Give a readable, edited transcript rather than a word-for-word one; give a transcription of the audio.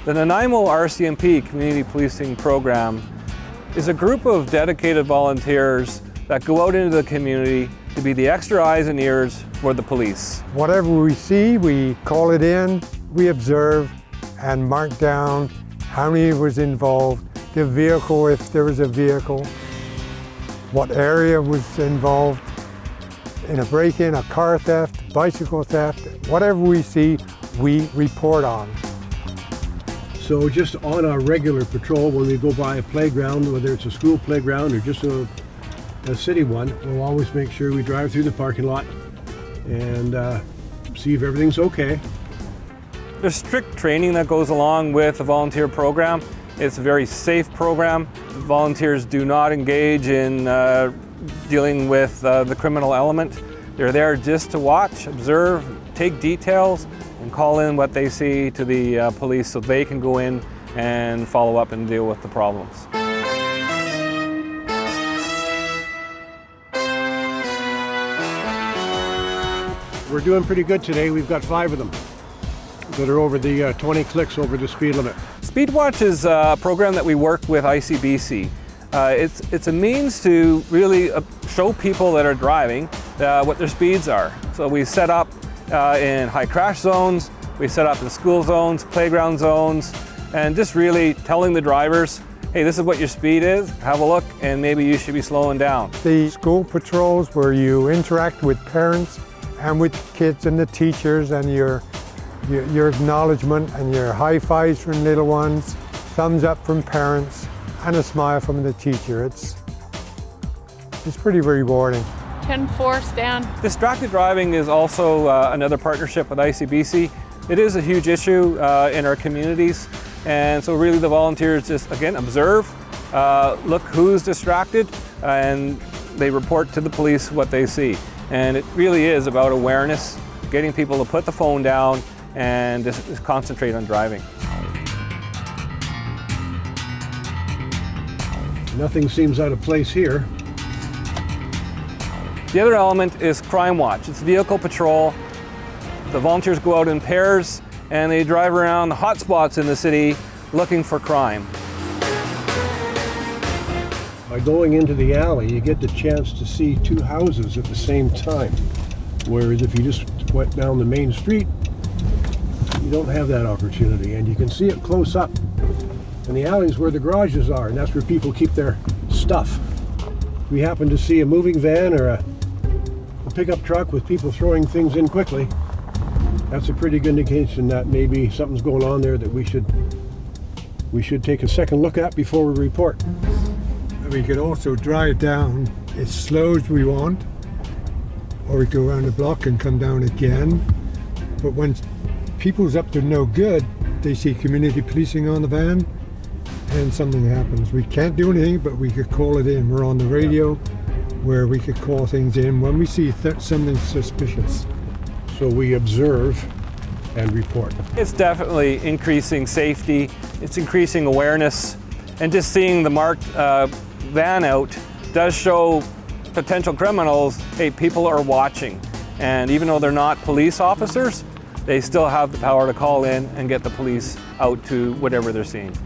The Nanaimo RCMP Community Policing Program is a group of dedicated volunteers that go out into the community to be the extra eyes and ears for the police. Whatever we see, we call it in, we observe and mark down how many was involved, the vehicle, if there was a vehicle, what area was involved in a break-in, a car theft, bicycle theft, whatever we see, we report on. So just on our regular patrol, when we go by a playground, whether it's a school playground or just a city one, we'll always make sure we drive through the parking lot and see if everything's okay. There's strict training that goes along with the volunteer program. It's a very safe program. Volunteers do not engage in dealing with the criminal element. They're there just to watch, observe, take details, and call in what they see to the police so they can go in and follow up and deal with the problems. We're doing pretty good today. We've got 5 of them that are over the 20 clicks over the speed limit. Speedwatch is a program that we work with ICBC. It's a means to really show people that are driving what their speeds are. So we set up in high crash zones, we set up in school zones, playground zones, and just really telling the drivers, hey, this is what your speed is, have a look, and maybe you should be slowing down. The school patrols where you interact with parents and with kids and the teachers, and your acknowledgement and your high fives from little ones, thumbs up from parents, and a smile from the teacher. It's pretty rewarding. 10-4 stand. Distracted driving is also another partnership with ICBC. It is a huge issue in our communities, and so really the volunteers just, again, observe, look who's distracted, and they report to the police what they see. And it really is about awareness, getting people to put the phone down and just concentrate on driving. Nothing seems out of place here. The other element is Crime Watch. It's vehicle patrol. The volunteers go out in pairs and they drive around the hot spots in the city looking for crime. By going into the alley, you get the chance to see 2 houses at the same time. Whereas if you just went down the main street, you don't have that opportunity, and you can see it close up. And the alley's where the garages are, and that's where people keep their stuff. If we happen to see a moving van or a pickup truck with people throwing things in quickly, that's a pretty good indication that maybe something's going on there that we should take a second look at before we report. We could also drive down as slow as we want, or we go around the block and come down again. But when people's up to no good, they see community policing on the van and something happens. We can't do anything, but we could call it in. We're on the radio where we could call things in when we see something suspicious. So we observe and report. It's definitely increasing safety, it's increasing awareness, and just seeing the marked van out does show potential criminals, hey, people are watching. And even though they're not police officers, they still have the power to call in and get the police out to whatever they're seeing.